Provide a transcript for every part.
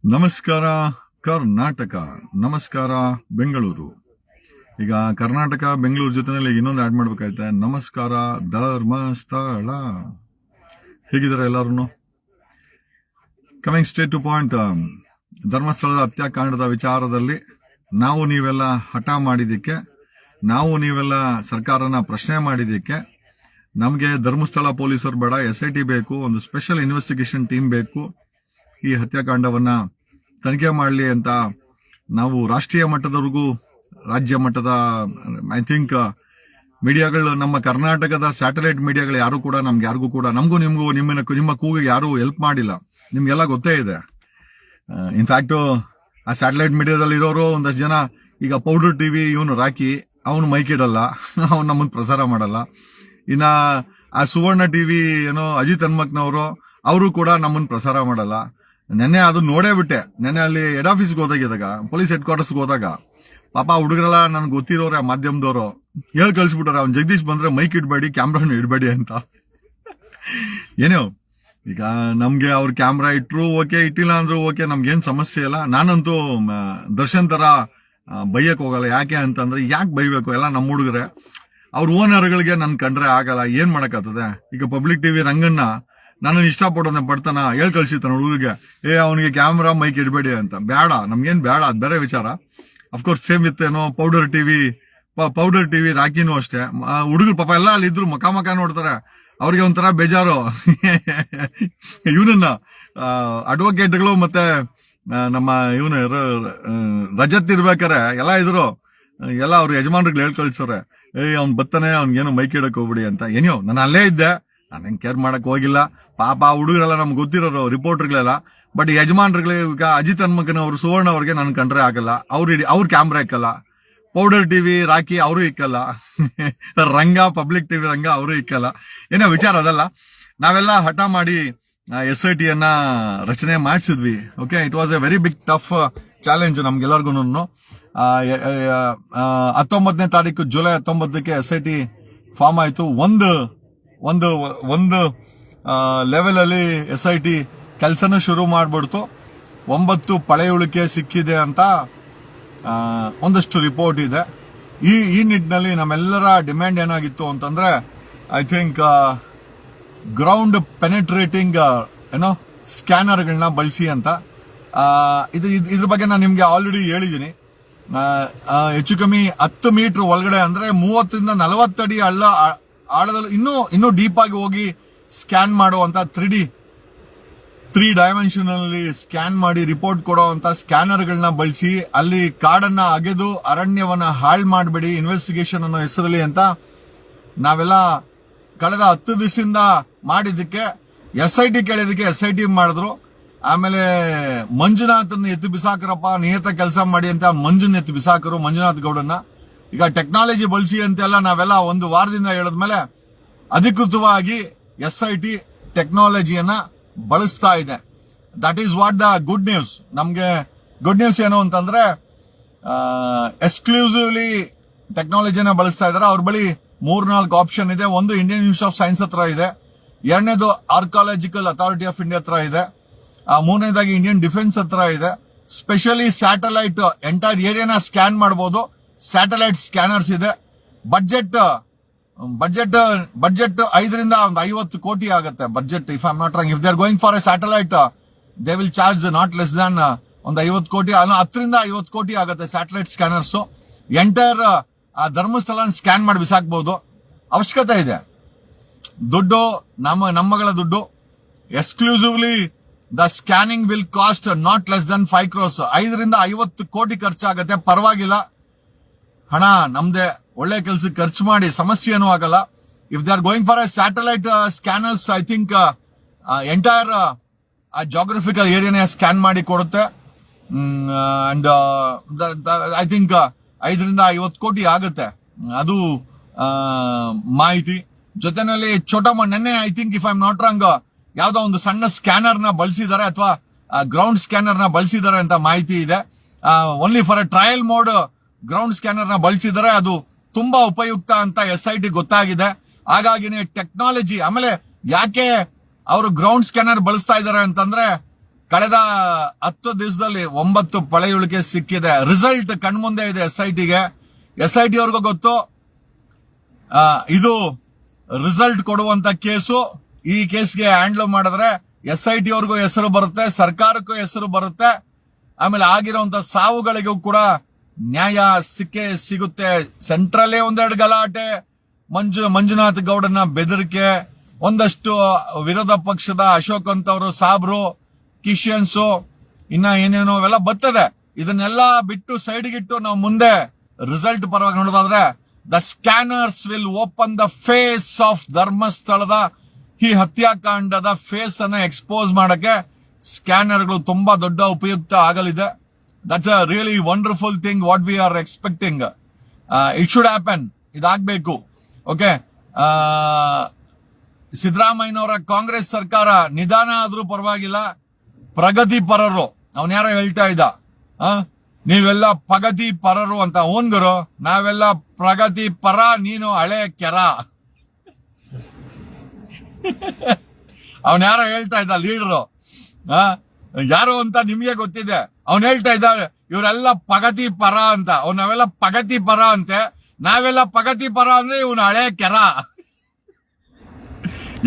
ನಮಸ್ಕಾರ ಕರ್ನಾಟಕ, ನಮಸ್ಕಾರ ಬೆಂಗಳೂರು. ಈಗ ಕರ್ನಾಟಕ ಬೆಂಗಳೂರು ಜೊತೆನಲ್ಲಿ ಇನ್ನೊಂದು ಆಡ್ ಮಾಡ್ಬೇಕಾಯ್ತೆ. ನಮಸ್ಕಾರ ಧರ್ಮಸ್ಥಳ. ಹೇಗಿದ್ದಾರೆ ಎಲ್ಲರೂ? Coming straight to point. ಧರ್ಮಸ್ಥಳದ ಹತ್ಯಾಕಾಂಡದ ವಿಚಾರದಲ್ಲಿ ನಾವು ನೀವೆಲ್ಲ ಹಠ ಮಾಡಿದ್ದಕ್ಕೆ, ನಾವು ನೀವೆಲ್ಲ ಸರ್ಕಾರನ ಪ್ರಶ್ನೆ ಮಾಡಿದ್ದಕ್ಕೆ, ನಮಗೆ ಧರ್ಮಸ್ಥಳ ಪೊಲೀಸರು ಬೇಡ, SIT ಬೇಕು, ಒಂದು ಸ್ಪೆಷಲ್ ಇನ್ವೆಸ್ಟಿಗೇಷನ್ ಟೀಮ್ ಬೇಕು, ಈ ಹತ್ಯಾಕಾಂಡವನ್ನ ತನಿಖೆ ಮಾಡಲಿ ಅಂತ ನಾವು ರಾಷ್ಟ್ರೀಯ ಮಟ್ಟದವರೆಗೂ, ರಾಜ್ಯ ಮಟ್ಟದ ಐ ಥಿಂಕ್ ಮೀಡಿಯಾಗಳು, ನಮ್ಮ ಕರ್ನಾಟಕದ ಸ್ಯಾಟಲೈಟ್ ಮೀಡಿಯಾಗಳು ಯಾರು ಕೂಡ ಯಾರಿಗೂ ಕೂಡ, ನಮಗೂ ನಿಮಗೂ ನಿಮ್ಮ ಕೂಗಿಗೆ ಯಾರು ಹೆಲ್ಪ್ ಮಾಡಿಲ್ಲ. ನಿಮ್ಗೆಲ್ಲ ಗೊತ್ತೇ ಇದೆ. ಇನ್ಫ್ಯಾಕ್ಟ್ ಆ ಸ್ಯಾಟಲೈಟ್ ಮೀಡಿಯಾದಲ್ಲಿ ಇರೋರು ಒಂದಷ್ಟು ಜನ, ಈಗ ಪೌಡರ್ ಟಿವಿ ಇವನು ರಾಕಿ, ಅವನು ಮೈಕ್ ಇಡಲ್ಲ, ಅವನು ನಮ್ಮನ್ನು ಪ್ರಸಾರ ಮಾಡಲ್ಲ. ಇನ್ನ ಆ ಸುವರ್ಣ ಟಿವಿ ಏನೋ ಅಜಿತ್ ಹನ್ಮಕ್ನವರು, ಅವರು ಕೂಡ ನಮ್ಮನ್ನು ಪ್ರಸಾರ ಮಾಡಲ್ಲ. ನೆನ್ನೆ ಅದು ನೋಡೇ ಬಿಟ್ಟೆ. ನೆನ್ನೆ ಅಲ್ಲಿ ಹೆಡ್ ಆಫೀಸ್ಗೆ ಹೋದಾಗಿದ್ದಾಗ, ಪೊಲೀಸ್ ಹೆಡ್ ಕ್ವಾರ್ಟರ್ಸ್ಗೆ ಹೋದಾಗ, ಪಾಪ ಹುಡುಗರೆಲ್ಲ ನನ್ಗೆ ಗೊತ್ತಿರೋರೆ, ಆ ಮಾಧ್ಯಮದವರು ಹೇಳಿ ಕಳ್ಸಿಬಿಟ್ಟಾರೆ, ಅವ್ನು ಜಗದೀಶ್ ಬಂದ್ರೆ ಮೈಕ್ ಇಡಬೇಡಿ, ಕ್ಯಾಮ್ರಾನು ಇಡಬೇಡಿ ಅಂತ. ಏನೋ ಈಗ ನಮ್ಗೆ ಅವ್ರ ಕ್ಯಾಮ್ರಾ ಇಟ್ರು ಓಕೆ, ಇಟ್ಟಿಲ್ಲ ಅಂದ್ರೂ ಓಕೆ, ನಮ್ಗೇನ್ ಸಮಸ್ಯೆ ಇಲ್ಲ. ನಾನಂತೂ ದರ್ಶನ್ ತರ ಬೈಯಕ್ ಹೋಗಲ್ಲ. ಯಾಕೆ ಅಂತಂದ್ರೆ, ಯಾಕೆ ಬೈಬೇಕು? ಎಲ್ಲ ನಮ್ಮ ಹುಡುಗರೆ, ಅವ್ರ ಓನರ್ಗಳಿಗೆ ನನ್ ಕಂಡ್ರೆ ಆಗಲ್ಲ, ಏನ್ ಮಾಡಕ್ಕಾಗ್ತದೆ? ಈಗ ಪಬ್ಲಿಕ್ ಟಿವಿ ರಂಗಣ್ಣ ನಾನು ಇಷ್ಟಪಡೋದನ್ನ ಪಡ್ತಾನ, ಹೇಳ್ ಕಳ್ಸಿತಾನ ಹುಡುಗರಿಗೆ, ಅವನಿಗೆ ಕ್ಯಾಮ್ರಾ ಮೈಕ್ ಇಡಬೇಡಿ ಅಂತ. ಬೇಡ, ನಮ್ಗೇನ್ ಬೇಡ, ಅದ್ ಬೇರೆ ವಿಚಾರ. ಅಫ್ಕೋರ್ಸ್ ಸೇಮ್ ವಿತ್ ಏನೋ ಪೌಡರ್ ಟಿವಿ ರಾಕಿನೂ ಅಷ್ಟೇ. ಹುಡುಗರು ಪಾಪ ಎಲ್ಲ ಅಲ್ಲಿ ಇದ್ರು, ಮಕ ನೋಡ್ತಾರೆ, ಅವ್ರಿಗೆ ಒಂಥರ ಬೇಜಾರು. ಇವನನ್ನ ಅಡ್ವೊಕೇಟ್ಗಳು ಮತ್ತೆ ನಮ್ಮ ಇವನು ರಜತ್ ಇರ್ಬೇಕಾರೆ ಎಲ್ಲ ಇದ್ರು, ಎಲ್ಲ ಅವ್ರ ಯಜಮಾನ್ರಿಗೆ ಹೇಳ್ ಕಳ್ಸೋರೆ, ಅವ್ನ್ ಬತ್ತಾನೆ, ಅವ್ನಿಗೇನು ಮೈಕ್ ಇಡಕ್ ಹೋಗ್ಬಿಡಿ ಅಂತ. ಏನೋ ನಾನು ಅಲ್ಲೇ ಇದ್ದೆ, ನಾನು ಕೇರ್ ಮಾಡಕ್ ಹೋಗಿಲ್ಲ. ಪಾಪ ಹುಡುಗರೆಲ್ಲ ನಮ್ಗೆ ಗೊತ್ತಿರೋರು, ರಿಪೋರ್ಟರ್ಗಳೆಲ್ಲ. ಬಟ್ ಯಜಮಾನ್ರಿಗೆ, ಈಗ ಅಜಿತ್ ಹನ್ಮಕನವರು, ಸುವರ್ಣ ಅವ್ರಿಗೆ ನನ್ ಕಂಡ್ರೆ ಆಗಲ್ಲ, ಅವ್ರ ಕ್ಯಾಮ್ರಾ ಇಕ್ಕಲ್ಲ. ಪೌಡರ್ ಟಿವಿ ರಾಕಿ ಅವರು ಇಕ್ಕಲ್ಲ. ರಂಗ ಪಬ್ಲಿಕ್ ಟಿವಿ ರಂಗ ಅವರು ಇಕ್ಕಲ್ಲ. ಏನೋ ವಿಚಾರ ಅದಲ್ಲ. ನಾವೆಲ್ಲ ಹಠ ಮಾಡಿ SIT ರಚನೆ ಮಾಡಿಸಿದ್ವಿ. Okay, it was a very big tough challenge ನಮ್ಗೆಲ್ಲರಿಗೂ. 19ನೇ ತಾರೀಕು ಜುಲೈ 19ಕ್ಕೆ SIT ಫಾರ್ಮ್ ಆಯ್ತು. ಒಂದು ಲೆವೆಲ್ ಅಲ್ಲಿ SIT ಕೆಲಸನ ಶುರು ಮಾಡ್ಬಿಡ್ತು. 9 ಪಳೆಯುಳಿಕೆ ಸಿಕ್ಕಿದೆ ಅಂತ ಒಂದಷ್ಟು ರಿಪೋರ್ಟ್ ಇದೆ. ಈ ನಿಟ್ಟಿನಲ್ಲಿ ನಮ್ಮೆಲ್ಲರ ಡಿಮ್ಯಾಂಡ್ ಏನಾಗಿತ್ತು ಅಂತಂದ್ರೆ, ಐ ಥಿಂಕ್ ಗ್ರೌಂಡ್ ಪೆನೆಟ್ರೇಟಿಂಗ್ ಸ್ಕ್ಯಾನರ್ಗಳನ್ನ ಬಳಸಿ ಅಂತ. ಇದ್ರ ಬಗ್ಗೆ ನಾನು ನಿಮ್ಗೆ ಆಲ್ರೆಡಿ ಹೇಳಿದ್ದೀನಿ. ಹೆಚ್ಚು ಕಮ್ಮಿ 10 ಮೀಟರ್ ಒಳಗಡೆ, ಅಂದ್ರೆ 30 ರಿಂದ 40 ಅಡಿ ಆಳದಲ್ಲಿ ಇನ್ನೂ ಡೀಪ್ ಆಗಿ ಹೋಗಿ ಸ್ಕ್ಯಾನ್ ಮಾಡುವಂತ 3 ಡೈಮೆನ್ಷನಲ್ಲಿ ಸ್ಕ್ಯಾನ್ ಮಾಡಿ ರಿಪೋರ್ಟ್ ಕೊಡುವಂತ ಸ್ಕ್ಯಾನರ್ಗಳನ್ನ ಬಳಸಿ, ಅಲ್ಲಿ ಕಾಡನ್ನ ಅಗೆದು ಅರಣ್ಯವನ್ನ ಹಾಳು ಮಾಡಬೇಡಿ ಇನ್ವೆಸ್ಟಿಗೇಷನ್ ಅನ್ನೋ ಹೆಸರಲ್ಲಿ ಅಂತ ನಾವೆಲ್ಲ ಕಳೆದ 10 ದಿವಸದಿಂದ ಮಾಡಿದ್ದಕ್ಕೆ SIT ಕೇಳಿದಕ್ಕೆ SIT ಮಾಡಿದ್ರು. ಆಮೇಲೆ ಮಂಜುನಾಥನ್ ಎತ್ತಿ ಬಿಸಾಕರಪ್ಪ, ನಿಯತ ಕೆಲಸ ಮಾಡಿ ಅಂತ ಮಂಜುನ್ ಎತ್ತಿ ಬಿಸಾಕರು, ಮಂಜುನಾಥ್ ಗೌಡನ್ನ. ಈಗ ಟೆಕ್ನಾಲಜಿ ಬಳಸಿ ಅಂತೆಲ್ಲ ನಾವೆಲ್ಲ ಒಂದು ವಾರದಿಂದ ಹೇಳಿದ್ಮೇಲೆ ಅಧಿಕೃತವಾಗಿ SIT ಟೆಕ್ನಾಲಜಿಯನ್ನ ಬಳಸ್ತಾ ಇದೆ. That is what the good news. ನಮ್ಗೆ ಗುಡ್ ನ್ಯೂಸ್ ಏನು ಅಂತಂದ್ರೆ, ಎಕ್ಸ್ಕ್ಲೂಸಿವ್ಲಿ ಟೆಕ್ನಾಲಜಿನ ಬಳಸ್ತಾ ಇದಾರೆ. ಅವ್ರ ಬಳಿ 3-4 ಆಪ್ಷನ್ ಇದೆ. ಒಂದು ಇಂಡಿಯನ್ ಇನ್ಸ್ಟಿಟ್ಯೂಟ್ ಆಫ್ ಸೈನ್ಸ್ ಹತ್ರ ಇದೆ, ಎರಡನೇದು ಆರ್ಕಾಲಜಿಕಲ್ ಅಥಾರಿಟಿ ಆಫ್ ಇಂಡಿಯಾ ಹತ್ರ ಇದೆ, ಮೂರನೇದಾಗಿ ಇಂಡಿಯನ್ ಡಿಫೆನ್ಸ್ ಹತ್ರ ಇದೆ. ಸ್ಪೆಷಲಿ ಸ್ಯಾಟಲೈಟ್ ಎಂಟೈರ್ ಏರಿಯಾನ ಸ್ಕ್ಯಾನ್ ಮಾಡಬಹುದು, ಸ್ಯಾಟಲೈಟ್ ಸ್ಕ್ಯಾನರ್ಸ್ ಇದೆ. ಬಡ್ಜೆಟ್ 5 ರಿಂದ 50 ಕೋಟಿ ಆಗುತ್ತೆ budget, if I am not wrong. If they are going for a satellite, they will charge not less than ಒಂದು 50 ಕೋಟಿ, 10 ರಿಂದ 50 ಕೋಟಿ ಆಗುತ್ತೆ satellite scanners. Entire Dharmasthala scan ಮಾಡಿ ಬಿಸಾಕ್ಬಹುದು. ಅವಶ್ಯಕತೆ ಇದೆ. ದುಡ್ಡು ನಮ್ಮಗಳ ದುಡ್ಡು. Exclusively the scanning will cost not less than 5 crores. 5 ರಿಂದ 50 ಕೋಟಿ ಖರ್ಚಾಗತ್ತೆ. ಪರವಾಗಿಲ್ಲ, ಹಣ ನಮ್ದೆ. ಒಳ್ಳೆ ಕೆಲ್ಸಕ್ಕೆ ಖರ್ಚು ಮಾಡಿ, ಸಮಸ್ಯೆ ಏನೂ ಆಗಲ್ಲ. If they are going for a satellite scanners, I think entire geographical ಏರಿಯಾನೇ ಸ್ಕ್ಯಾನ್ ಮಾಡಿ ಕೊಡುತ್ತೆ. ಅಂಡ್ ಐ ಥಿಂಕ್ 5 ರಿಂದ 50 ಕೋಟಿ ಆಗುತ್ತೆ. ಅದು ಮಾಹಿತಿ. ಜೊತೆನಲ್ಲಿ ನೆನ್ನೆ I think if I am not wrong, ಯಾವ್ದೋ ಒಂದು ಸಣ್ಣ ಸ್ಕ್ಯಾನರ್ ನ ಬಳಸಿದ್ದಾರೆ, ಅಥವಾ ಗ್ರೌಂಡ್ ಸ್ಕ್ಯಾನರ್ ನ ಬಳಸಿದ್ದಾರೆ ಅಂತ ಮಾಹಿತಿ ಇದೆ. Only for A trial mode ground scanner ನ ಬಳಸಿದ್ದಾರೆ. ಅದು ತುಂಬಾ ಉಪಯುಕ್ತ ಅಂತ SIT ಗೊತ್ತಾಗಿದೆ. ಹಾಗಾಗಿನೇ ಟೆಕ್ನಾಲಜಿ. ಆಮೇಲೆ ಯಾಕೆ ಅವರು ಗ್ರೌಂಡ್ ಸ್ಕ್ಯಾನರ್ ಬಳಸ್ತಾ ಇದಾರೆ ಅಂತಂದ್ರೆ, ಕಳೆದ 10 ದಿವಸದಲ್ಲಿ 9 ಪಳೆಯುಳಿಕೆ ಸಿಕ್ಕಿದೆ. ರಿಸಲ್ಟ್ ಕಣ್ಮುಂದೆ ಇದೆ SITಗೆ. SIT ಅವ್ರಿಗೂ ಗೊತ್ತು ಇದು ರಿಸಲ್ಟ್ ಕೊಡುವಂತ ಕೇಸು. ಈ ಕೇಸ್ಗೆ ಹ್ಯಾಂಡಲ್ ಮಾಡಿದ್ರೆ SIT ಅವ್ರಿಗೂ ಹೆಸರು ಬರುತ್ತೆ, ಸರ್ಕಾರಕ್ಕೂ ಹೆಸರು ಬರುತ್ತೆ. ಆಮೇಲೆ ಆಗಿರುವಂತ ಸಾವುಗಳಿಗೂ ಕೂಡ ನ್ಯಾಯ ಸಿಕ್ಕೇ ಸಿಗುತ್ತೆ. ಸೆಂಟ್ರಲ್ಲೇ ಒಂದೆರಡು ಗಲಾಟೆ, ಮಂಜುನಾಥ್ ಗೌಡನ ಬೆದರಿಕೆ, ಒಂದಷ್ಟು ವಿರೋಧ ಪಕ್ಷದ ಅಶೋಕ್ ಅಂತವರು ಸಾಬ್ರು, ಕಿಶಿಯನ್ಸು, ಇನ್ನ ಏನೇನೋ ಅವೆಲ್ಲ ಬರ್ತದೆ. ಇದನ್ನೆಲ್ಲ ಬಿಟ್ಟು ಸೈಡ್ಗಿಟ್ಟು ನಾವು ಮುಂದೆ ರಿಸಲ್ಟ್ ಪರವಾಗಿ ನೋಡೋದಾದ್ರೆ the scanners will open the face of ಧರ್ಮಸ್ಥಳದ ಈ ಹತ್ಯಾಕಾಂಡದ ಫೇಸ್ ಅನ್ನ ಎಕ್ಸ್ಪೋಸ್ ಮಾಡಕ್ಕೆ ಸ್ಕ್ಯಾನರ್ಗಳು ತುಂಬಾ ದೊಡ್ಡ ಉಪಯುಕ್ತ ಆಗಲಿದೆ. That's a really wonderful thing what we are expecting. It should happen, ಇದಾಗಬೇಕು. ಓಕೆ, ಸಿದ್ದರಾಮಯ್ಯನವರ ಕಾಂಗ್ರೆಸ್ ಸರ್ಕಾರ ನಿಧಾನ ಆದ್ರೂ ಪರವಾಗಿಲ್ಲ, ಪ್ರಗತಿ ಪರರು. ಅವನ್ ಯಾರೋ ಹೇಳ್ತಾ ಇದ್ದ, ನೀವೆಲ್ಲ ಪ್ರಗತಿ ಪರರು ಅಂತ. ಓನ್ಗರು, ನಾವೆಲ್ಲ ಪ್ರಗತಿ ಪರ, ನೀನು ಹಳೆ ಕೆರ. ಅವನ್ ಯಾರೋ ಹೇಳ್ತಾ ಇದ್ದ, ಲೀಡರು ಯಾರು ಅಂತ ನಿಮ್ಗೆ ಗೊತ್ತಿದೆ. ಅವನ್ ಹೇಳ್ತಾ ಇದ್ದಾರೆ ಇವರೆಲ್ಲ ಪ್ರಗತಿ ಪರ ಅಂತ. ನಾವೆಲ್ಲ ಪ್ರಗತಿ ಪರ ಅಂತೆ, ನಾವೆಲ್ಲ ಪ್ರಗತಿ ಪರ ಅಂದ್ರೆ ಇವನು ಹಳೆ ಕೆರ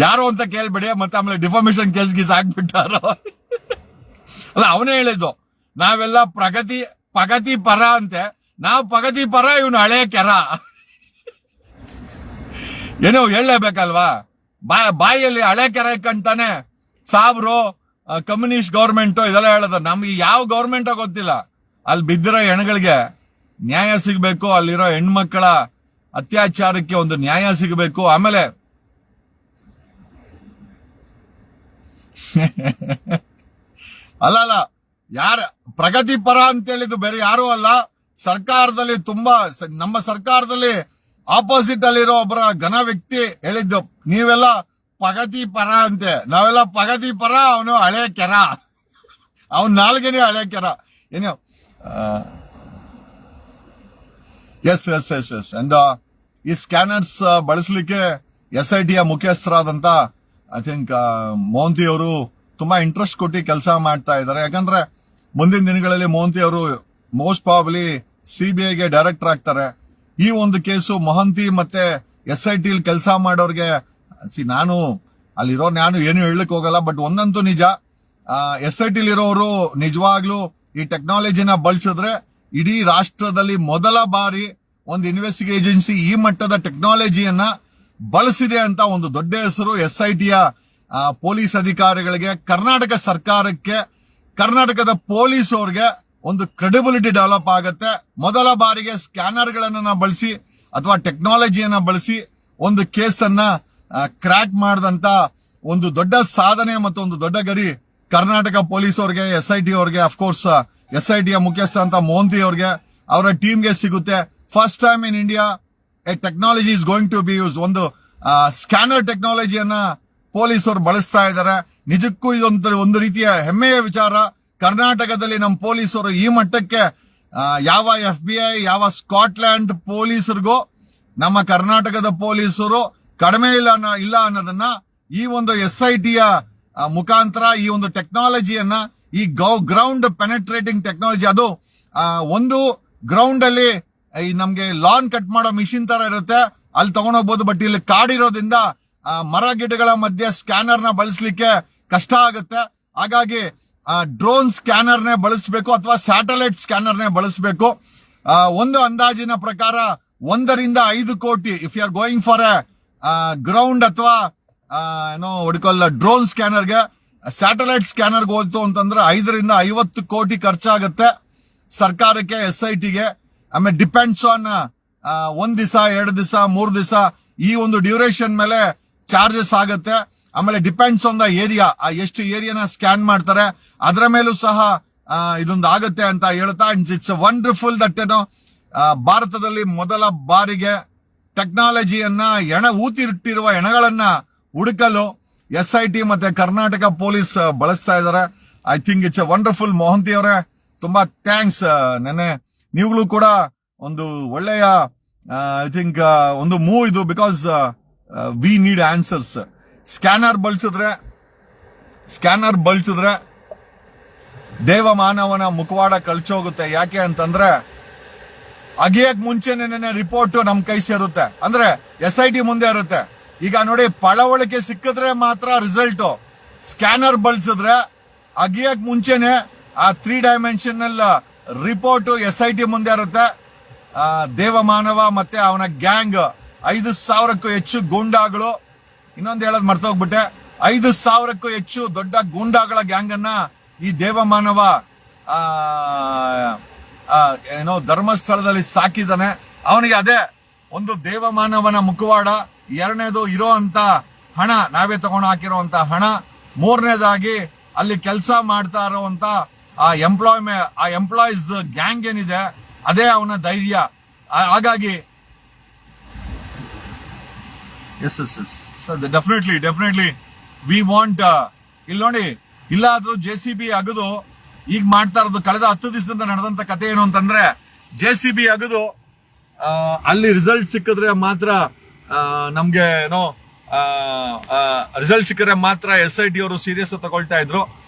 ಯಾರು ಅಂತ ಕೇಳ್ಬೇಡಿ. ಮತ್ತೆ ಆಮೇಲೆ ಡಿಫಾಮೇಶನ್ ಕೇಸ್ ಗೀಸ್ ಹಾಕ್ಬಿಟ್ಟಾರೋ. ಅಲ್ಲ, ಅವನೇ ಹೇಳಿದ್ದು ನಾವೆಲ್ಲ ಪ್ರಗತಿ ಪರ ಅಂತೆ, ನಾವು ಪ್ರಗತಿ ಪರ, ಇವನು ಹಳೆ ಕೆರ. ಏನೋ ಹೇಳಲೇಬೇಕಲ್ವಾ, ಬಾಯಲ್ಲಿ ಹಳೆ ಕೆರೆ ಕಂತಾನೆ ಸಾಬ್ರು, ಕಮ್ಯುನಿಸ್ಟ್ ಗೌರ್ಮೆಂಟ್ ಇದೆಲ್ಲ ಹೇಳೋದು. ನಮ್ಗೆ ಯಾವ ಗೌರ್ಮೆಂಟ್ ಗೊತ್ತಿಲ್ಲ. ಅಲ್ಲಿ ಬಿದ್ದಿರೋ ಹೆಣ್ಗಳಿಗೆ ನ್ಯಾಯ ಸಿಗಬೇಕು, ಅಲ್ಲಿರೋ ಹೆಣ್ಮಕ್ಕಳ ಅತ್ಯಾಚಾರಕ್ಕೆ ಒಂದು ನ್ಯಾಯ ಸಿಗಬೇಕು. ಆಮೇಲೆ ಅಲ್ಲ, ಯಾರ ಪ್ರಗತಿ ಪರ ಅಂತ ಹೇಳಿದ್ದು ಬೇರೆ ಯಾರು ಅಲ್ಲ, ಸರ್ಕಾರದಲ್ಲಿ ತುಂಬಾ, ನಮ್ಮ ಸರ್ಕಾರದಲ್ಲಿ ಆಪೋಸಿಟ್ ಅಲ್ಲಿರೋ ಒಬ್ಬರ ಘನ ವ್ಯಕ್ತಿ ಹೇಳಿದ್ದು, ನೀವೆಲ್ಲ ಪ್ರಗತಿ ಪರ ಅಂತೆ, ನಾವೆಲ್ಲ ಪ್ರಗತಿ ಪರ, ಅವನು ಹಳೆ ಕೆರ, ಅವನ್ ನಾಲ್ಗೆನೆ ಹಳೆ ಕೆರ. ಏನೋ ಎಸ್. ಅಂಡ್ ಈ ಸ್ಕ್ಯಾನರ್ಸ್ ಬಳಸಲಿಕ್ಕೆ SITಯ ಮುಖ್ಯಸ್ಥರಾದಂತ ಐ ಥಿಂಕ್ ಮೋಹಂತಿ ಅವರು ತುಂಬಾ ಇಂಟ್ರೆಸ್ಟ್ ಕೊಟ್ಟು ಕೆಲಸ ಮಾಡ್ತಾ ಇದ್ದಾರೆ. ಯಾಕಂದ್ರೆ ಮುಂದಿನ ದಿನಗಳಲ್ಲಿ ಮೋಹಂತಿ ಅವರು ಮೋಸ್ಟ್ ಪ್ರಾಬಲಿ CBIಗೆ ಡೈರೆಕ್ಟರ್ ಆಗ್ತಾರೆ. ಈ ಒಂದು ಕೇಸು ಮೊಹಂತಿ ಮತ್ತೆ SIT ಕೆಲಸ ಮಾಡೋರ್ಗೆ, ನಾನು ಏನು ಹೇಳಕ್ ಹೋಗಲ್ಲ, ಬಟ್ ಒಂದಂತೂ ನಿಜ, SIT ಇರೋರು ನಿಜವಾಗ್ಲೂ ಈ ಟೆಕ್ನಾಲಜಿನ ಬಳಸಿದ್ರೆ ಇಡೀ ರಾಷ್ಟ್ರದಲ್ಲಿ ಮೊದಲ ಬಾರಿ ಒಂದು ಇನ್ವೆಸ್ಟಿಗೇಷನ್ ಏಜೆನ್ಸಿ ಈ ಮಟ್ಟದ ಟೆಕ್ನಾಲಜಿಯನ್ನ ಬಳಸಿದೆ ಅಂತ ಒಂದು ದೊಡ್ಡ ಹೆಸರು SITಯ ಪೊಲೀಸ್ ಅಧಿಕಾರಿಗಳಿಗೆ, ಕರ್ನಾಟಕ ಸರ್ಕಾರಕ್ಕೆ, ಕರ್ನಾಟಕದ ಪೊಲೀಸ್ ಅವ್ರಿಗೆ ಒಂದು ಕ್ರೆಡಿಬಿಲಿಟಿ ಡೆವಲಪ್ ಆಗುತ್ತೆ. ಮೊದಲ ಬಾರಿಗೆ ಸ್ಕ್ಯಾನರ್ಗಳನ್ನ ಬಳಸಿ ಅಥವಾ ಟೆಕ್ನಾಲಜಿಯನ್ನ ಬಳಸಿ ಒಂದು ಕೇಸನ್ನ ಕ್ರ್ಯಾಕ್ ಮಾಡಿದಂತ ಒಂದು ದೊಡ್ಡ ಸಾಧನೆ ಮತ್ತು ಒಂದು ದೊಡ್ಡ ಗರಿ ಕರ್ನಾಟಕ ಪೊಲೀಸ್ ಅವ್ರಿಗೆ, SIT ಅವ್ರಿಗೆ, ಅಫ್ಕೋರ್ಸ್ SITಯ ಮುಖ್ಯಸ್ಥ ಅಂತ ಮೋಹಂತಿ ಅವ್ರಿಗೆ, ಅವರ ಟೀಮ್ಗೆ ಸಿಗುತ್ತೆ. First time in India a technology is going to be use. ಒಂದು ಸ್ಕ್ಯಾನರ್ ಟೆಕ್ನಾಲಜಿಯನ್ನ ಪೊಲೀಸ್ ಅವರು ಬಳಸ್ತಾ ಇದ್ದಾರೆ. ನಿಜಕ್ಕೂ ಇದೊಂದು ರೀತಿಯ ಹೆಮ್ಮೆಯ ವಿಚಾರ. ಕರ್ನಾಟಕದಲ್ಲಿ ನಮ್ಮ ಪೊಲೀಸರು ಈ ಮಟ್ಟಕ್ಕೆ, ಯಾವ FBI, ಯಾವ ಸ್ಕಾಟ್ಲ್ಯಾಂಡ್ ಪೊಲೀಸರಿಗೂ ನಮ್ಮ ಕರ್ನಾಟಕದ ಪೊಲೀಸರು ಕಡಿಮೆ ಇಲ್ಲ ಅನ್ನೋದನ್ನ ಈ ಒಂದು SITಯ ಮುಖಾಂತರ ಈ ಒಂದು ಟೆಕ್ನಾಲಜಿಯನ್ನ, ಈ ಗ್ರೌಂಡ್ ಪೆನೆಟ್ರೇಟಿಂಗ್ ಟೆಕ್ನಾಲಜಿ, ಅದು ಒಂದು ಗ್ರೌಂಡ್ ಅಲ್ಲಿ ನಮ್ಗೆ ಲಾನ್ ಕಟ್ ಮಾಡೋ ಮಿಷಿನ್ ತರ ಇರುತ್ತೆ, ಅಲ್ಲಿ ತಗೊಂಡೋಗ್ಬೋದು. ಬಟ್ ಇಲ್ಲಿ ಕಾಡಿರೋದ್ರಿಂದ ಮರ ಗಿಡಗಳ ಮಧ್ಯೆ ಸ್ಕ್ಯಾನರ್ ನ ಬಳಸಲಿಕ್ಕೆ ಕಷ್ಟ ಆಗುತ್ತೆ. ಹಾಗಾಗಿ ಡ್ರೋನ್ ಸ್ಕ್ಯಾನರ್ನೇ ಬಳಸಬೇಕು ಅಥವಾ ಸ್ಯಾಟಲೈಟ್ ಸ್ಕ್ಯಾನರ್ನೇ ಬಳಸಬೇಕು. ಒಂದು ಅಂದಾಜಿನ ಪ್ರಕಾರ 1 ರಿಂದ 5 ಕೋಟಿ, if you are going for a ground ಅಥವಾ ಡ್ರೋನ್ ಸ್ಕ್ಯಾನರ್ಗೆ, ಸ್ಯಾಟಲೈಟ್ ಸ್ಕ್ಯಾನರ್ಗೆ ಹೋಯ್ತು ಅಂತಂದ್ರೆ 5 ರಿಂದ 50 ಕೋಟಿ ಖರ್ಚಾಗುತ್ತೆ ಸರ್ಕಾರಕ್ಕೆ, SITಗೆ. ಆಮೇಲೆ ಡಿಪೆಂಡ್ಸ್ ಆನ್ 1 ದಿವಸ, 2 ದಿವಸ, 3 ದಿವಸ, ಈ ಒಂದು ಡ್ಯೂರೇಷನ್ ಮೇಲೆ ಚಾರ್ಜಸ್ ಆಗುತ್ತೆ. ಆಮೇಲೆ ಡಿಪೆಂಡ್ಸ್ ಆನ್ ದ ಏರಿಯಾ, ಎಷ್ಟು ಏರಿಯಾನ ಸ್ಕ್ಯಾನ್ ಮಾಡ್ತಾರೆ ಅದರ ಮೇಲೂ ಸಹ ಇದೊಂದು ಆಗುತ್ತೆ ಅಂತ ಹೇಳ್ತಾ, ಇಟ್ಸ್ ವಂಡರ್ಫುಲ್ ದಟ್ ಭಾರತದಲ್ಲಿ ಮೊದಲ ಬಾರಿಗೆ ಟೆಕ್ನಾಲಜಿಯನ್ನ ಊತಿಟ್ಟಿರುವ ಹೆಣಗಳನ್ನ ಹುಡುಕಲು SIT ಮತ್ತೆ ಕರ್ನಾಟಕ ಪೊಲೀಸ್ ಬಳಸ್ತಾ ಇದ್ದಾರೆ. I think it's wonderful. Mohanty ಅವರೇ ತುಂಬಾ ಥ್ಯಾಂಕ್ಸ್. ನೆನೆ ನೀವುಗಳು ಕೂಡ ಒಂದು ಒಳ್ಳೆಯ ಐ ಥಿಂಕ್ ಒಂದು ಮೂವ್ ಇದು, because we need answers. Scanner ಬಳಸಿದ್ರೆ ದೇವಮಾನವನ ಮುಖವಾಡ ಕಳ್ಚೋಗುತ್ತೆ. ಯಾಕೆ ಅಂತಂದ್ರೆ ಅಗಿಯಕ್ ಮುಂಚೆನೆ ರಿಪೋರ್ಟ್ ನಮ್ ಕೈ ಸೇರುತ್ತೆ, ಅಂದ್ರೆ SIT ಮುಂದೆ ಇರುತ್ತೆ. ಈಗ ನೋಡಿ, ಪಳವಳಿಕೆ ಸಿಕ್ಕಿದ್ರೆ ಮಾತ್ರ ರಿಸಲ್ಟ್. ಸ್ಕ್ಯಾನರ್ ಬಳಸಿದ್ರೆ ಅಗಿಯಕ್ ಮುಂಚೆನೆ ಆ 3 ಡೈಮೆನ್ಷನಲ್ ರಿಪೋರ್ಟ್ SIT ಮುಂದೆ ಇರುತ್ತೆ. ದೇವಮಾನವ ಮತ್ತೆ ಅವನ ಗ್ಯಾಂಗ್ 5,000ಕ್ಕೂ ಹೆಚ್ಚು ಗೂಂಡಾಗಳು, ಇನ್ನೊಂದು ಹೇಳೋದು ಮರ್ತೋಗ್ಬಿಟ್ಟೆ, 5,000ಕ್ಕೂ ಹೆಚ್ಚು ದೊಡ್ಡ ಗೂಂಡಾಗಳ ಗ್ಯಾಂಗ್ ಅನ್ನ ಈ ದೇವಮಾನವ ಏನೋ ಧರ್ಮಸ್ಥಳದಲ್ಲಿ ಸಾಕಿದಾನೆ. ಅವನಿಗೆ ಅದೇ ಒಂದು ದೇವಮಾನವನ ಮುಖವಾಡ, ಎರಡನೇದು ಇರೋ ಅಂತ ಹಣ, ನಾವೇ ತಗೊಂಡು ಹಾಕಿರುವಂತ ಹಣ, ಮೂರನೇದಾಗಿ ಅಲ್ಲಿ ಕೆಲಸ ಮಾಡ್ತಾ ಇರುವಂತ ಆ ಎಂಪ್ಲಾಯೀಸ್ ಗ್ಯಾಂಗ್ ಏನಿದೆ ಅದೇ ಅವನ ಧೈರ್ಯ. ಹಾಗಾಗಿ ಎಸ್ ಡೆಫಿನೆಟ್ಲಿ ವಿ ವಾಂಟ್. ಇಲ್ಲಿ ನೋಡಿ, ಇಲ್ಲಾದ್ರೂ JCB ಅಗದು ಈಗ ಮಾಡ್ತಾ ಇರೋದು, ಕಳೆದ 10 ದಿವಸದಿಂದ ನಡೆದಂತ ಕತೆ ಏನು ಅಂತಂದ್ರೆ, JCB ಅಗದು ಅಲ್ಲಿ ರಿಸಲ್ಟ್ ಸಿಕ್ಕಿದ್ರೆ ಮಾತ್ರ ನಮ್ಗೆ ಏನೋ ರಿಸಲ್ಟ್ ಸಿಕ್ಕಿದ್ರೆ ಮಾತ್ರ SIT ಅವರು ಸೀರಿಯಸ್ ತಗೊಳ್ತಾ ಇದ್ರು.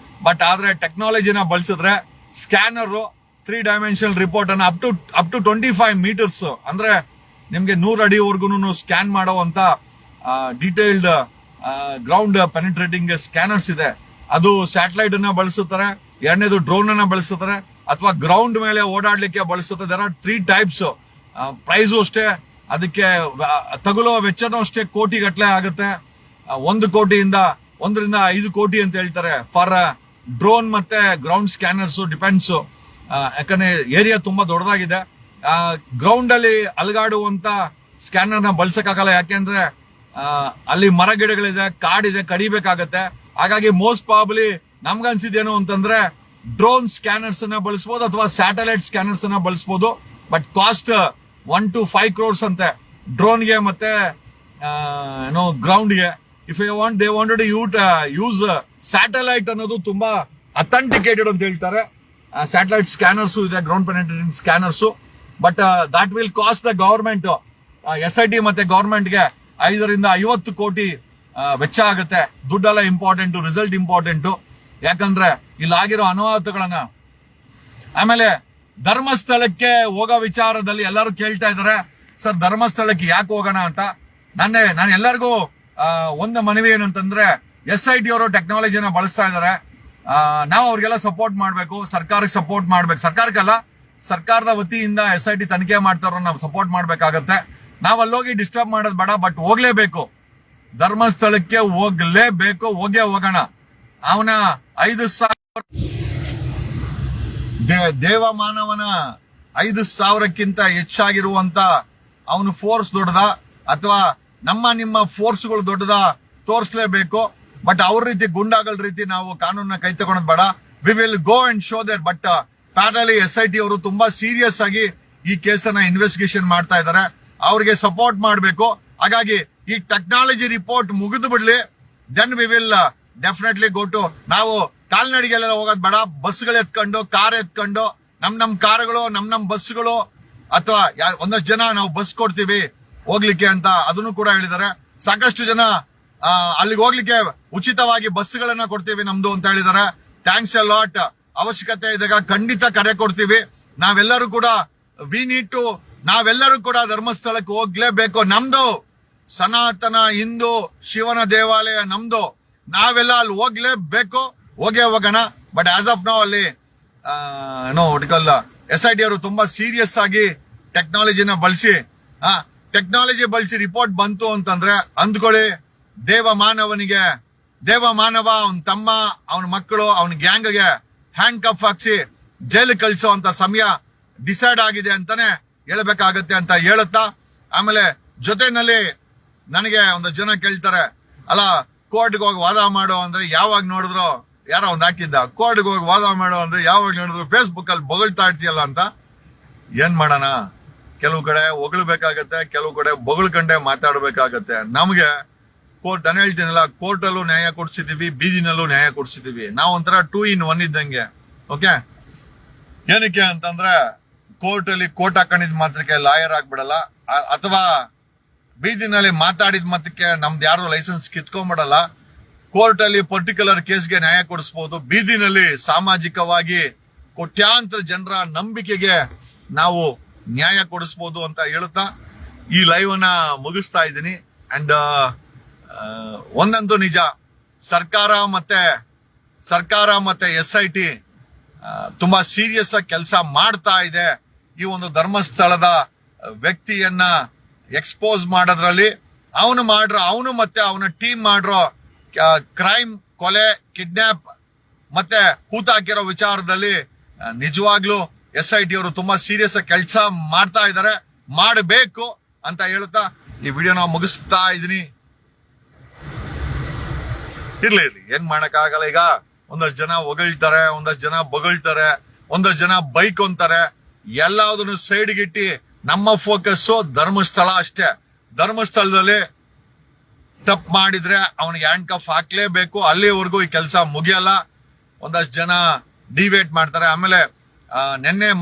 ಬಟ್ ಆದ್ರೆ ಟೆಕ್ನಾಲಜಿನ ಬಳಸಿದ್ರೆ ಸ್ಕ್ಯಾನರ್ 3 ಡೈಮೆನ್ಷನಲ್ ರಿಪೋರ್ಟ್ ಅನ್ನ ಅಪ್ ಟು 25 ಮೀಟರ್ಸ್, ಅಂದ್ರೆ ನಿಮ್ಗೆ 100 ಅಡಿವರೆಗೂ ಸ್ಕ್ಯಾನ್ ಮಾಡುವಂತ ಡೀಟೇಲ್ಡ್ ಗ್ರೌಂಡ್ ಪೆನಿಟ್ರೇಟಿಂಗ್ ಸ್ಕ್ಯಾನರ್ಸ್ ಇದೆ. ಅದು ಸ್ಯಾಟಲೈಟ್ ಅನ್ನ ಬಳಸುತ್ತಾರೆ, ಎರಡನೇದು ಡ್ರೋನ್ ಅನ್ನ ಬಳಸುತ್ತಾರೆ, ಅಥವಾ ಗ್ರೌಂಡ್ ಮೇಲೆ ಓಡಾಡ್ಲಿಕ್ಕೆ ಬಳಸುತ್ತೆ. There are 3 types. ಪ್ರೈಸು ಅಷ್ಟೇ, ಅದಕ್ಕೆ ತಗುಲುವ ವೆಚ್ಚನೂ ಅಷ್ಟೇ ಕೋಟಿಗಟ್ಟಲೆ ಆಗುತ್ತೆ. 1 ಕೋಟಿಯಿಂದ 1ರಿಂದ 5 ಕೋಟಿ ಅಂತ ಹೇಳ್ತಾರೆ ಫಾರ್ ಡ್ರೋನ್ ಮತ್ತೆ ಗ್ರೌಂಡ್ ಸ್ಕ್ಯಾನರ್ಸ್, ಡಿಪೆಂಡ್ಸ್. ಯಾಕಂದ್ರೆ ಏರಿಯಾ ತುಂಬಾ ದೊಡ್ಡದಾಗಿದೆ. ಗ್ರೌಂಡ್ ಅಲ್ಲಿ ಅಲಗಾಡುವಂತ ಸ್ಕ್ಯಾನರ್ ನ ಬಳಸಕ್ಕಾಗಲ್ಲ, ಯಾಕೆಂದ್ರೆ ಅಲ್ಲಿ ಮರ ಗಿಡಗಳಿದೆ, ಕಾಡಿದೆ, ಕಡಿಬೇಕಾಗತ್ತೆ. ಹಾಗಾಗಿ ಮೋಸ್ಟ್ ಪ್ರಾಬಲಿ ನಮ್ಗನ್ಸಿದ್ದೇನು ಅಂತಂದ್ರೆ ಡ್ರೋನ್ ಸ್ಕ್ಯಾನರ್ಸ್ ಅನ್ನ ಬಳಸಬಹುದು ಅಥವಾ ಸ್ಯಾಟಲೈಟ್ ಸ್ಕ್ಯಾನರ್ಸ್ ಅನ್ನ ಬಳಸಬಹುದು. ಬಟ್ ಕಾಸ್ಟ್ 1 to 5 crores ಅಂತೆ ಡ್ರೋನ್ಗೆ ಮತ್ತೆ ಗ್ರೌಂಡ್ಗೆ. If you want they wanted use satellite ಅನ್ನೋದು ತುಂಬಾ ಅಥೆಂಟಿಕೇಟೆಡ್ ಅಂತ ಹೇಳ್ತಾರೆ. ಸ್ಯಾಟಲೈಟ್ ಸ್ಕ್ಯಾನರ್ಸ್ ಇದೆ, ground penetrating scanners. But that will cost the government, SIT ಮತ್ತೆ ಗವರ್ಮೆಂಟ್ಗೆ 5ರಿಂದ 50 ಕೋಟಿ ವೆಚ್ಚ ಆಗುತ್ತೆ. ದುಡ್ಡೆಲ್ಲ ಇಂಪಾರ್ಟೆಂಟ್, ರಿಸಲ್ಟ್ ಇಂಪಾರ್ಟೆಂಟ್. ಯಾಕಂದ್ರೆ ಇಲ್ಲಾಗಿರೋ ಅನಾಹುತಗಳನ್ನ. ಆಮೇಲೆ ಧರ್ಮಸ್ಥಳಕ್ಕೆ ಹೋಗೋ ವಿಚಾರದಲ್ಲಿ ಎಲ್ಲರೂ ಕೇಳ್ತಾ ಇದಾರೆ, ಸರ್ ಧರ್ಮಸ್ಥಳಕ್ಕೆ ಯಾಕೆ ಹೋಗೋಣ ಅಂತ. ನಾನು ಎಲ್ಲರಿಗೂ ಒಂದು ಮನವಿ ಏನಂತಂದ್ರೆ, SIT ಅವರು ಟೆಕ್ನಾಲಜಿನ ಬಳಸ್ತಾ ಇದಾರೆ, ನಾವು ಅವ್ರಿಗೆಲ್ಲ ಸಪೋರ್ಟ್ ಮಾಡ್ಬೇಕು, ಸರ್ಕಾರಕ್ಕೆ ಸಪೋರ್ಟ್ ಮಾಡ್ಬೇಕು. ಸರ್ಕಾರಕ್ಕಲ್ಲ, ಸರ್ಕಾರದ ವತಿಯಿಂದ SIT ತನಿಖೆ ಮಾಡ್ತಾರೋ ನಾವು ಸಪೋರ್ಟ್ ಮಾಡ್ಬೇಕಾಗತ್ತೆ. ನಾವು ಅಲ್ಲೋಗಿ ಡಿಸ್ಟರ್ಬ್ ಮಾಡೋದು ಬೇಡ, ಬಟ್ ಹೋಗ್ಲೇಬೇಕು, ಧರ್ಮಸ್ಥಳಕ್ಕೆ ಹೋಗ್ಲೇಬೇಕು, ಹೋಗೋಣ. ಅವನ 5,000 ದೇವಮಾನವನ 5,000ಕ್ಕಿಂತ ಹೆಚ್ಚಾಗಿರುವಂತ ಅವನು ಫೋರ್ಸ್ ದೊಡ್ಡದ ಅಥವಾ ನಿಮ್ಮ ಫೋರ್ಸ್ಗಳು ದೊಡ್ಡದ ತೋರಿಸಲೇಬೇಕು. ಬಟ್ ಅವ್ರ ರೀತಿ ಗುಂಡಾಗಳ ರೀತಿ ನಾವು ಕಾನೂನನ್ನ ಕೈ ತಗೊಳೋದು ಬೇಡ. We will go and show ದೇಟ್. But ಪ್ಯಾರಲಿ SIT ಅವರು ತುಂಬಾ ಸೀರಿಯಸ್ ಆಗಿ ಈ ಕೇಸನ್ನ ಇನ್ವೆಸ್ಟಿಗೇಷನ್ ಮಾಡ್ತಾ ಇದ್ದಾರೆ, ಅವ್ರಿಗೆ ಸಪೋರ್ಟ್ ಮಾಡಬೇಕು. ಹಾಗಾಗಿ ಈ ಟೆಕ್ನಾಲಜಿ ರಿಪೋರ್ಟ್ ಮುಗಿದು ಬಿಡ್ಲಿ, then we will definitely go to. ನಾವು ಕಾಲ್ನಡಿಗೆಲ್ಲ ಹೋಗೋದು ಬೇಡ, ಬಸ್ಗಳು ಎತ್ಕೊಂಡು, ಕಾರ್ ಎತ್ಕೊಂಡು, ನಮ್ ಕಾರುಗಳು, ನಮ್ ಬಸ್ಗಳು, ಅಥವಾ ಒಂದಷ್ಟು ಜನ ನಾವು ಬಸ್ ಕೊಡ್ತೀವಿ ಹೋಗ್ಲಿಕ್ಕೆ ಅಂತ ಅದನ್ನು ಕೂಡ ಹೇಳಿದ್ದಾರೆ. ಸಾಕಷ್ಟು ಜನ ಅಲ್ಲಿಗೆ ಹೋಗ್ಲಿಕ್ಕೆ ಉಚಿತವಾಗಿ ಬಸ್ಗಳನ್ನ ಕೊಡ್ತೀವಿ ನಮ್ದು ಅಂತ ಹೇಳಿದ್ದಾರೆ. Thanks A lot. ಅವಶ್ಯಕತೆ ಇದ್ದಾಗ ಖಂಡಿತ ಕರೆ ಕೊಡ್ತೀವಿ. ನಾವೆಲ್ಲರೂ ಕೂಡ ಧರ್ಮಸ್ಥಳಕ್ಕೆ ಹೋಗ್ಲೇಬೇಕು. ನಮ್ದು ಸನಾತನ ಹಿಂದೂ ಶಿವನ ದೇವಾಲಯ ನಮ್ದು, ನಾವೆಲ್ಲ ಅಲ್ಲಿ ಹೋಗ್ಲೇಬೇಕು, ಹೋಗೋಣ. ಬಟ್ ಆಸ್ ಆಫ್ ನೌ ಅಲ್ಲಿ SIT ಅವರು ತುಂಬಾ ಸೀರಿಯಸ್ ಆಗಿ ಟೆಕ್ನಾಲಜಿನ ಬಳಸಿ ರಿಪೋರ್ಟ್ ಬಂತು ಅಂತಂದ್ರೆ ಅಂದ್ಕೊಳ್ಳಿ, ದೇವಮಾನವ ಅವನ ತಮ್ಮ, ಅವನ ಮಕ್ಕಳು, ಅವನ ಗ್ಯಾಂಗ್ಗೆ ಹ್ಯಾಂಡ್ ಕಫ್ ಹಾಕ್ಸಿ ಜೈಲು ಕಳಿಸೋ ಅಂತ ಸಮಯ ಡಿಸೈಡ್ ಆಗಿದೆ ಅಂತಾನೆ ಹೇಳ್ಬೇಕಾಗತ್ತೆ ಅಂತ ಹೇಳುತ್ತಾ, ಆಮೇಲೆ ಜೊತೆನಲ್ಲಿ ನನಗೆ ಒಂದು ಜನ ಕೇಳ್ತಾರೆ, ಅಲ್ಲ ಕೋರ್ಟ್ಗೆ ಹೋಗಿ ವಾದ ಮಾಡೋ ಅಂದ್ರೆ ಯಾವಾಗ ನೋಡಿದ್ರು, ಯಾರೋ ಒಂದ್ ಹಾಕಿದ್ದ, ಕೋರ್ಟ್ಗೆ ಹೋಗಿ ವಾದ ಮಾಡೋ ಅಂದ್ರೆ ಯಾವಾಗ ನೋಡಿದ್ರು ಫೇಸ್ಬುಕ್ ಅಲ್ಲಿ ಬೊಗಳ್ತಾ ಇರ್ತೀಯಲ್ಲ ಅಂತ. ಏನ್ ಮಾಡೋಣ, ಕೆಲವು ಕಡೆ ಹೊಗಳ್ಬೇಕಾಗತ್ತೆ, ಕೆಲವು ಕಡೆ ಬೊಗಳ್ಕಂಡೆ ಮಾತಾಡ್ಬೇಕಾಗತ್ತೆ. ನಮ್ಗೆ ಕೋರ್ಟ್, ನಾನು ಹೇಳ್ತೀನಲ್ಲ, ಕೋರ್ಟ್ ಅಲ್ಲೂ ನ್ಯಾಯ ಕೊಡ್ಸಿದೀವಿ, ಬೀದಿನಲ್ಲೂ ನ್ಯಾಯ ಕೊಡ್ಸಿದೀವಿ. ನಾವು ಒಂಥರ 2 in 1 ಇದ್ದಂಗೆ. ಓಕೆ, ಏನಕ್ಕೆ ಅಂತಂದ್ರೆ ಕೋರ್ಟ್ ಅಲ್ಲಿ ಕೋರ್ಟ್ ಹಾಕೊಂಡಿದ್ ಮಾತ್ರಕ್ಕೆ ಲಾಯರ್ ಆಗ್ಬಿಡಲ್ಲ, ಅಥವಾ ಬೀದಿನಲ್ಲಿ ಮಾತಾಡಿದ ಮಾತ್ರಕ್ಕೆ ನಮ್ದು ಯಾರು ಲೈಸೆನ್ಸ್ ಕಿತ್ಕೊಂಡ್ಬಿಡಲ್ಲ. ಕೋರ್ಟ್ ಅಲ್ಲಿ ಪರ್ಟಿಕ್ಯುಲರ್ ಕೇಸ್ಗೆ ನ್ಯಾಯ ಕೊಡಿಸಬಹುದು. ಬೀದಿನಲ್ಲಿ ಸಾಮಾಜಿಕವಾಗಿ ಕೋಟ್ಯಾಂತರ ಜನರ ನಂಬಿಕೆಗೆ ನಾವು ನ್ಯಾಯ ಕೊಡಿಸಬಹುದು ಅಂತ ಹೇಳುತ್ತಾ ಈ ಲೈವ್ ಅನ್ನ ಮುಗಿಸ್ತಾ ಇದ್ದೀನಿ. ಅಂಡ್ ಒಂದಂತೂ ನಿಜ, ಸರ್ಕಾರ ಮತ್ತೆ SIT ತುಂಬಾ ಸೀರಿಯಸ್ ಆಗಿ ಕೆಲಸ ಮಾಡ್ತಾ ಇದೆ. ಈ ಒಂದು ಧರ್ಮಸ್ಥಳದ ವ್ಯಕ್ತಿಯನ್ನ ಎಕ್ಸ್ಪೋಸ್ ಮಾಡೋದ್ರಲ್ಲಿ ಅವನು ಮತ್ತೆ ಅವನ ಟೀಮ್ ಮಾಡಿರೋ ಕ್ರೈಮ್, ಕೊಲೆ, ಕಿಡ್ನಾಪ್ ಮತ್ತೆ ಹೂತಾಕಿರೋ ವಿಚಾರದಲ್ಲಿ ನಿಜವಾಗ್ಲೂ SIT ಅವರು ತುಂಬಾ ಸೀರಿಯಸ್ ಆಗಿ ಕೆಲಸ ಮಾಡ್ತಾ ಇದ್ದಾರೆ, ಮಾಡಬೇಕು ಅಂತ ಹೇಳುತ್ತಾ ಈ ವಿಡಿಯೋನ ಮುಗಿಸ್ತಾ ಇದೀನಿ. ಇರ್ಲಿ ಏನ್ ಮಾಡಕ್ಕಾಗಲ್ಲ. ಈಗ ಒಂದಷ್ಟು ಜನ ಹೊಗಳ್ತಾರೆ, ಒಂದಷ್ಟು ಜನ ಬೊಗಳ್ತಾರೆ, ಒಂದಷ್ಟು ಜನ ಬೈಕ್ ಅಂತಾರೆ. ಎಲ್ಲದನ್ನು ಸೈಡ್ಗಿಟ್ಟಿ ನಮ್ಮ ಫೋಕಸ್ ಧರ್ಮಸ್ಥಳ ಅಷ್ಟೇ. ಧರ್ಮಸ್ಥಳದಲ್ಲಿ ತಪ್ಪು ಮಾಡಿದ್ರೆ ಅವನಿಗೆ ಹ್ಯಾಂಡ್ ಕಫ್ ಹಾಕ್ಲೇಬೇಕು. ಅಲ್ಲಿವರೆಗೂ ಈ ಕೆಲಸ ಮುಗಿಯಲ್ಲ. ಒಂದಷ್ಟು ಜನ ಡಿವೇಟ್ ಮಾಡ್ತಾರೆ. ಆಮೇಲೆ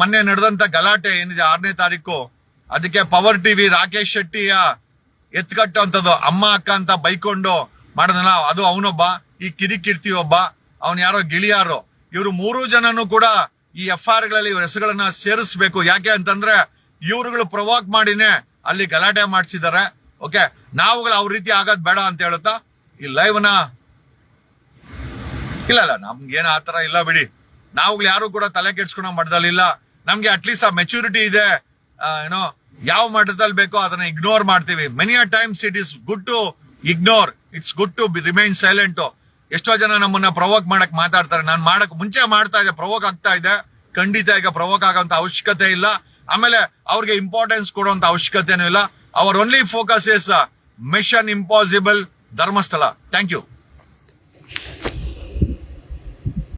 ಮೊನ್ನೆ ನಡೆದಂತ ಗಲಾಟೆ ಏನಿದೆ 6ನೇ ತಾರೀಕು, ಅದಕ್ಕೆ ಪವರ್ ಟಿವಿ ರಾಕೇಶ್ ಶೆಟ್ಟಿಯ ಎತ್ಕಟ್ಟಂತದ್ದು ಅಮ್ಮ ಅಕ್ಕ ಅಂತ ಬೈಕೊಂಡು ಮಾಡೋದಲ್ಲ, ಅದು ಅವನೊಬ್ಬ, ಈ ಕಿರಿಕೀರ್ತಿ ಒಬ್ಬ, ಅವನ್ ಯಾರೋ ಗಿಳಿಯಾರು. ಇವರು 3 ಜನನು ಕೂಡ ಈ FIR ಗಳಲ್ಲಿ ಇವ್ರ ಹೆಸರುಗಳನ್ನ ಸೇರಿಸಬೇಕು. ಯಾಕೆ ಅಂತಂದ್ರೆ ಇವ್ರುಗಳು ಪ್ರವೋಕ್ ಮಾಡಿನೇ ಅಲ್ಲಿ ಗಲಾಟೆ ಮಾಡಿಸಿದ್ದಾರೆ. ಓಕೆ, ನಾವುಗಳು ಅವ್ರ ರೀತಿ ಆಗೋದ್ ಬೇಡ ಅಂತ ಹೇಳುತ್ತಾ ಈ ಲೈವ್ ನ ಇಲ್ಲ ನಮ್ಗೇನ ಆತರ ಇಲ್ಲ ಬಿಡಿ. ನಾವುಗಳು ಯಾರು ಕೂಡ ತಲೆ ಕೆಡ್ಸ್ಕೊಳೋ ಮಟ್ಟದಲ್ಲಿಲ್ಲ. ನಮ್ಗೆ ಅಟ್ಲೀಸ್ಟ್ ಆ ಮೆಚುರಿಟಿ ಇದೆ. ಯಾವ ಮಟ್ಟದಲ್ಲಿ ಬೇಕೋ ಅದನ್ನ ಇಗ್ನೋರ್ ಮಾಡ್ತೀವಿ. Many a times it is good to ignore, it's good to remain silent. ಎಷ್ಟೋ ಜನ ನಮ್ಮನ್ನ ಪ್ರವೋಕ್ ಮಾಡಕ್ ಮಾತಾಡ್ತಾರೆ. ನಾನು ಮುಂಚೆ ಮಾಡ್ತಾ ಇದ್ದೆ, ಪ್ರವೋಕ್ ಆಗ್ತಾ ಇದೆ. ಖಂಡಿತ ಈಗ ಪ್ರವೋಕ್ ಆಗೋಂತ ಅವಶ್ಯಕತೆ ಇಲ್ಲ. ಆಮೇಲೆ ಅವ್ರಿಗೆ ಇಂಪಾರ್ಟೆನ್ಸ್ ಕೊಡುವಂತ ಅವಶ್ಯಕತೆನೂ ಇಲ್ಲ. Our only focus is mission impossible Dharmasthala. Thank you.